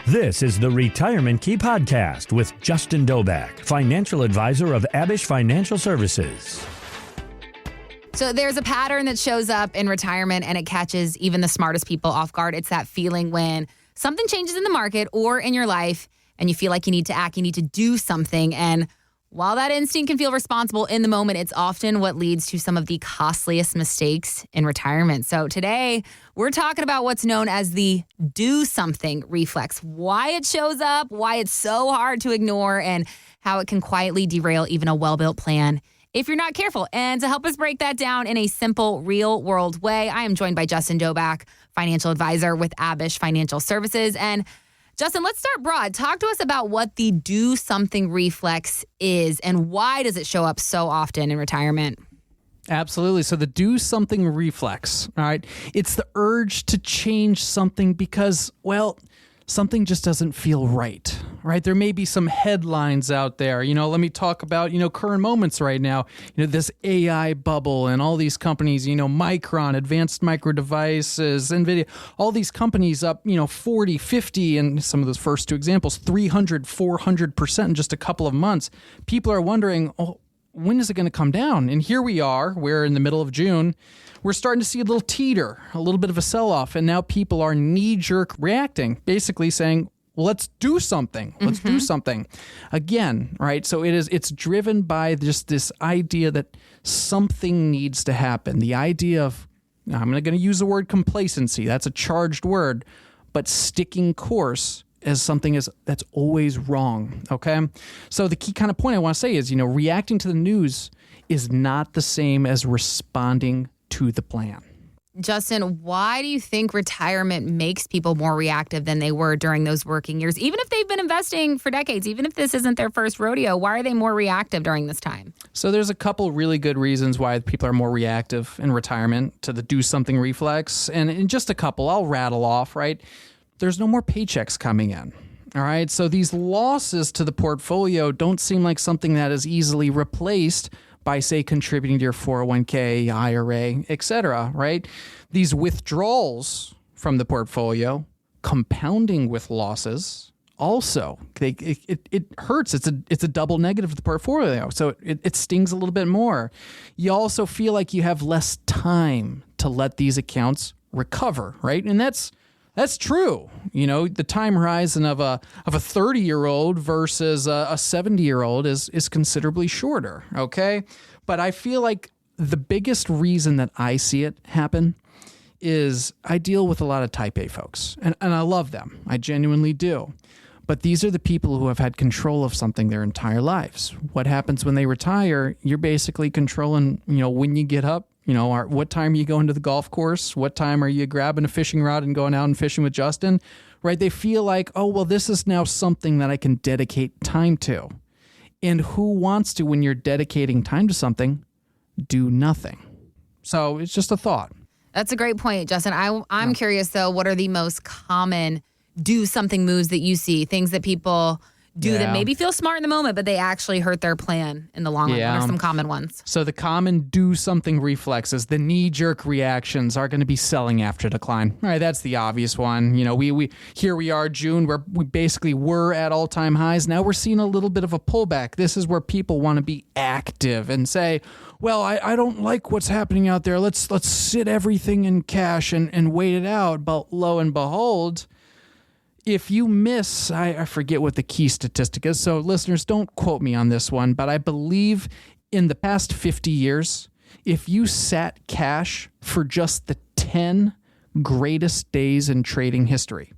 This is the Retirement Key Podcast with Justin Dobak, financial advisor of Abich Financial Services. So there's a pattern that shows up in retirement and it catches even the smartest people off guard. It's that feeling when something changes in the market or in your life and you feel like you need to act, you need to do something. And while that instinct can feel responsible in the moment, it's often what leads to some of the costliest mistakes in retirement. So today, we're talking about what's known as the do something reflex, why it shows up, why it's so hard to ignore, and how it can quietly derail even a well-built plan if you're not careful. And to help us break that down in a simple, real-world way, I am joined by Justin Dobak, financial advisor with Abich Financial Services. And Justin, let's start broad. Talk to us about what the do something reflex is and why does it show up so often in retirement? Absolutely. So the do something reflex, all right, it's the urge to change something because, well, something just doesn't feel right, right? There may be some headlines out there. Let me talk about, current moments right now. This AI bubble and all these companies, Micron, Advanced Micro Devices, NVIDIA, all these companies up, 40, 50, and some of those first two examples, 300, 400% in just a couple of months. People are wondering, when is it going to come down? And here we are, we're in the middle of June. We're starting to see a little teeter, a little bit of a sell-off, and now people are knee-jerk reacting, basically saying, well, let's do something. Let's do something. Again, right? So it's driven by just this idea that something needs to happen. The idea of, I'm going to use the word complacency. That's a charged word, but sticking course as something that's always wrong, okay? So the key kind of point I want to say is, reacting to the news is not the same as responding to the plan. Justin, why do you think retirement makes people more reactive than they were during those working years? Even if they've been investing for decades, even if this isn't their first rodeo, why are they more reactive during this time? So there's a couple really good reasons why people are more reactive in retirement to the do something reflex. And in just a couple, I'll rattle off, right? There's no more paychecks coming in. All right. So these losses to the portfolio don't seem like something that is easily replaced by, say, contributing to your 401k, IRA, et cetera, right? These withdrawals from the portfolio, compounding with losses, also, it hurts. It's a double negative to the portfolio, so it stings a little bit more. You also feel like you have less time to let these accounts recover, right? And that's true. The time horizon of a 30-year-old versus a 70-year-old is considerably shorter, okay? But I feel like the biggest reason that I see it happen is I deal with a lot of type A folks, and I love them. I genuinely do. But these are the people who have had control of something their entire lives. What happens when they retire? You're basically controlling, when you get up, what time are you going to the golf course? What time are you grabbing a fishing rod and going out and fishing with Justin? Right? They feel like, this is now something that I can dedicate time to. And who wants to, when you're dedicating time to something, do nothing? So it's just a thought. That's a great point, Justin. I'm curious, though, what are the most common do something moves that you see, things that people do that maybe feel smart in the moment, but they actually hurt their plan in the long run? What are some common ones? So the common do something reflexes, the knee-jerk reactions are going to be selling after decline. All right, that's the obvious one. We here we are, June, where we basically were at all-time highs. Now we're seeing a little bit of a pullback. This is where people want to be active and say, well, I don't like what's happening out there. Let's sit everything in cash and wait it out. But lo and behold, if you miss, I forget what the key statistic is, so listeners, don't quote me on this one, but I believe in the past 50 years, if you sat cash for just the 10 greatest days in trading history,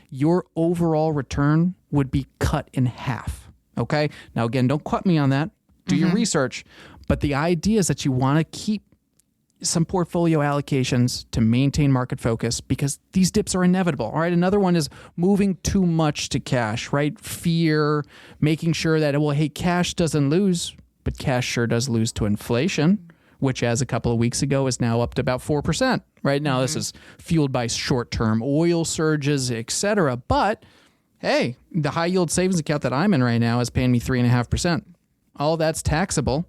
your overall return would be cut in half, okay? Now, again, don't quote me on that. Do your research. But the idea is that you want to keep some portfolio allocations to maintain market focus because these dips are inevitable. All right. Another one is moving too much to cash, right? Fear, making sure that, cash doesn't lose, but cash sure does lose to inflation, which as a couple of weeks ago is now up to about 4%. Right now, this is fueled by short-term oil surges, et cetera. But hey, the high yield savings account that I'm in right now is paying me 3.5%. All that's taxable.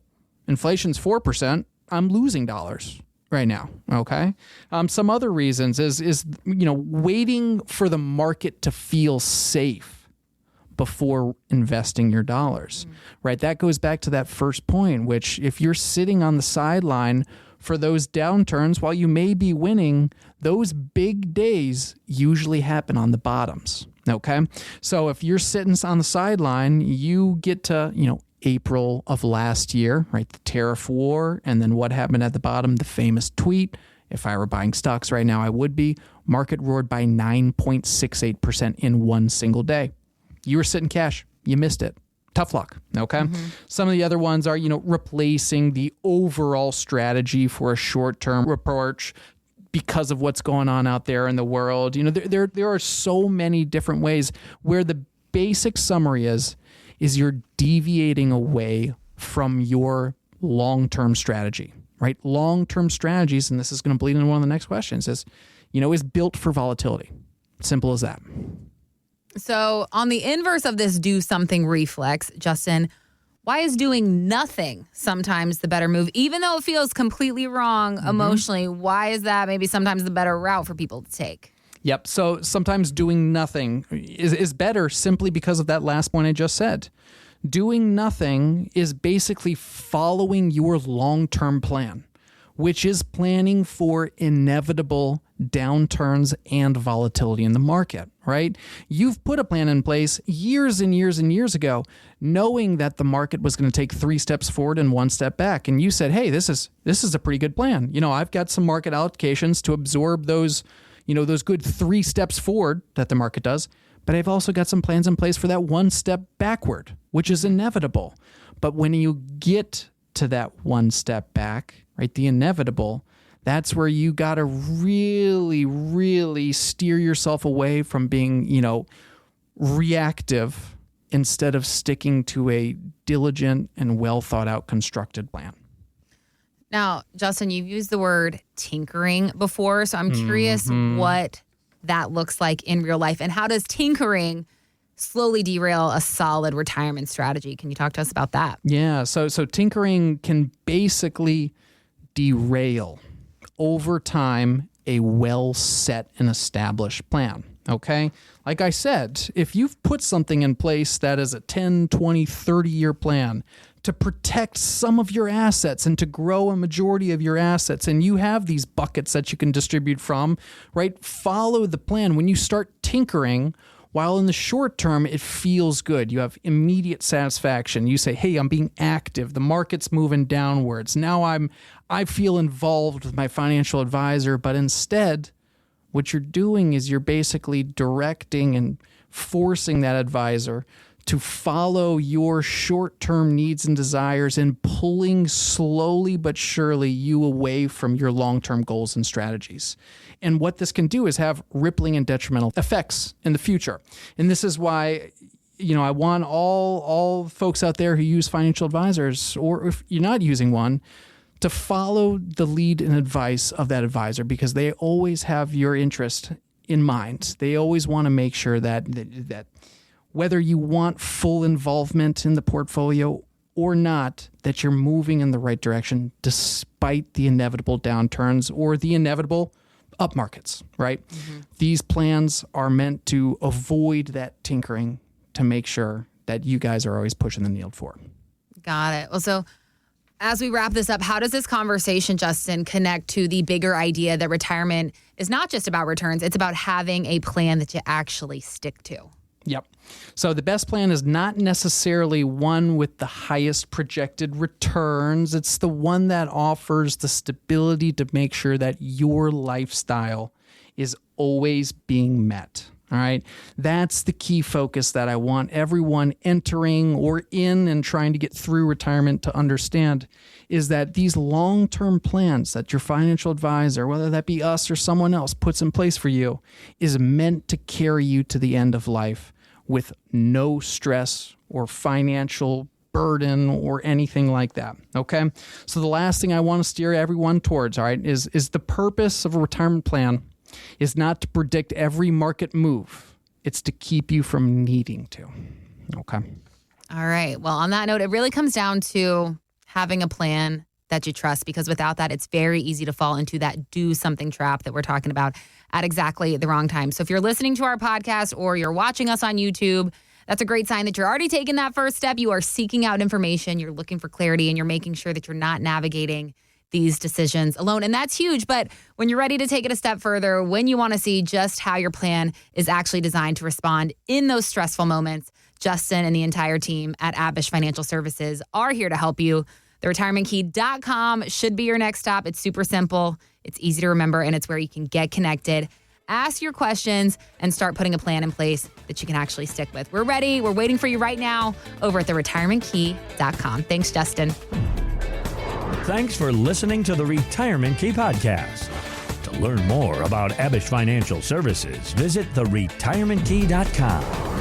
Inflation's 4%. I'm losing dollars. right now. Okay. Some other reasons is waiting for the market to feel safe before investing your dollars, right? That goes back to that first point, which if you're sitting on the sideline for those downturns, while you may be winning, those big days usually happen on the bottoms. Okay. So if you're sitting on the sideline, you get to, April of last year, right? The tariff war. And then what happened at the bottom? The famous tweet. If I were buying stocks right now, I would be. Market roared by 9.68% in one single day. You were sitting cash. You missed it. Tough luck. Okay. Some of the other ones are, replacing the overall strategy for a short-term approach because of what's going on out there in the world. There are so many different ways where the basic summary is you're deviating away from your long-term strategy, right? Long-term strategies, and this is going to bleed into one of the next questions, is built for volatility. Simple as that. So on the inverse of this do something reflex, Justin, why is doing nothing sometimes the better move? Even though it feels completely wrong emotionally, why is that maybe sometimes the better route for people to take? Yep. So sometimes doing nothing is better simply because of that last point I just said. Doing nothing is basically following your long-term plan, which is planning for inevitable downturns and volatility in the market, right? You've put a plan in place years and years and years ago, knowing that the market was going to take 3 steps forward and 1 step back. And you said, hey, this is a pretty good plan. I've got some market allocations to absorb those good 3 steps forward that the market does. But I've also got some plans in place for that 1 step backward, which is inevitable. But when you get to that 1 step back, right, the inevitable, that's where you got to really, really steer yourself away from being, reactive instead of sticking to a diligent and well thought out constructed plan. Now, Justin, you've used the word tinkering before, so I'm curious what that looks like in real life, and how does tinkering slowly derail a solid retirement strategy? Can you talk to us about that? Yeah, so tinkering can basically derail over time a well set and established plan. Okay. Like I said, if you've put something in place that is a 10, 20, 30-year plan to protect some of your assets and to grow a majority of your assets, and you have these buckets that you can distribute from, right? Follow the plan. When you start tinkering, while in the short term, it feels good. You have immediate satisfaction. You say, hey, I'm being active. The market's moving downwards. Now I feel involved with my financial advisor, but instead, what you're doing is you're basically directing and forcing that advisor to follow your short-term needs and desires and pulling slowly but surely you away from your long-term goals and strategies. And what this can do is have rippling and detrimental effects in the future. And this is why, I want all folks out there who use financial advisors, or if you're not using one, to follow the lead and advice of that advisor, because they always have your interest in mind. They always want to make sure that whether you want full involvement in the portfolio or not, that you're moving in the right direction despite the inevitable downturns or the inevitable up markets, right? These plans are meant to avoid that tinkering to make sure that you guys are always pushing the needle forward. Got it. Well, so as we wrap this up, how does this conversation, Justin, connect to the bigger idea that retirement is not just about returns, it's about having a plan that you actually stick to? Yep. So the best plan is not necessarily one with the highest projected returns. It's the one that offers the stability to make sure that your lifestyle is always being met. All right. That's the key focus that I want everyone entering or in and trying to get through retirement to understand, is that these long-term plans that your financial advisor, whether that be us or someone else, puts in place for you, is meant to carry you to the end of life with no stress or financial burden or anything like that. Okay. So the last thing I want to steer everyone towards, all right, is the purpose of a retirement plan is not to predict every market move. It's to keep you from needing to. Okay. All right. Well, on that note, it really comes down to having a plan that you trust, because without that, it's very easy to fall into that do something trap that we're talking about at exactly the wrong time. So if you're listening to our podcast or you're watching us on YouTube, that's a great sign that you're already taking that first step. You are seeking out information, you're looking for clarity, and you're making sure that you're not navigating these decisions alone. And that's huge. But when you're ready to take it a step further, when you want to see just how your plan is actually designed to respond in those stressful moments, Justin and the entire team at Abich Financial Services are here to help you. TheRetirementKey.com should be your next stop. It's super simple. It's easy to remember, and it's where you can get connected, ask your questions, and start putting a plan in place that you can actually stick with. We're ready. We're waiting for you right now over at TheRetirementKey.com. Thanks, Justin. Thanks for listening to the Retirement Key Podcast. To learn more about Abich Financial Services, visit TheRetirementKey.com.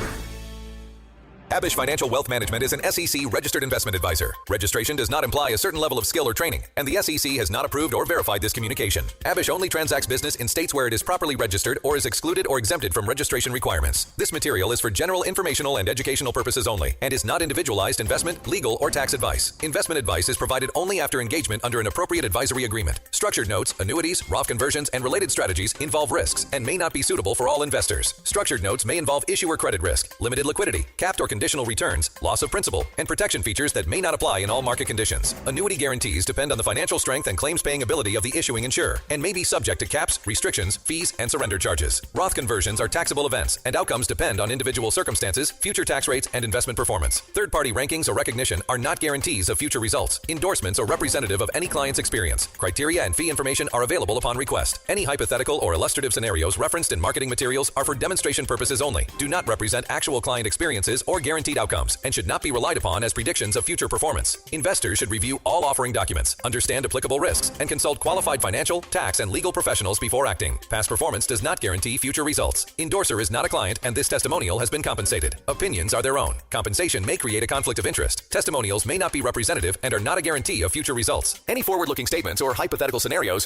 Abich Financial Wealth Management is an SEC registered investment advisor. Registration does not imply a certain level of skill or training, and the SEC has not approved or verified this communication. Abich only transacts business in states where it is properly registered or is excluded or exempted from registration requirements. This material is for general informational and educational purposes only and is not individualized investment, legal, or tax advice. Investment advice is provided only after engagement under an appropriate advisory agreement. Structured notes, annuities, Roth conversions, and related strategies involve risks and may not be suitable for all investors. Structured notes may involve issuer credit risk, limited liquidity, capped or conditional returns, loss of principal, and protection features that may not apply in all market conditions. Annuity guarantees depend on the financial strength and claims-paying ability of the issuing insurer and may be subject to caps, restrictions, fees, and surrender charges. Roth conversions are taxable events, and outcomes depend on individual circumstances, future tax rates, and investment performance. Third-party rankings or recognition are not guarantees of future results. Endorsements are representative of any client's experience. Criteria and fee information are available upon request. Any hypothetical or illustrative scenarios referenced in marketing materials are for demonstration purposes only, do not represent actual client experiences or guaranteed outcomes, and should not be relied upon as predictions of future performance. Investors should review all offering documents, understand applicable risks, and consult qualified financial, tax, and legal professionals before acting. Past performance does not guarantee future results. Endorser is not a client, and this testimonial has been compensated. Opinions are their own. Compensation may create a conflict of interest. Testimonials may not be representative and are not a guarantee of future results. Any forward-looking statements or hypothetical scenarios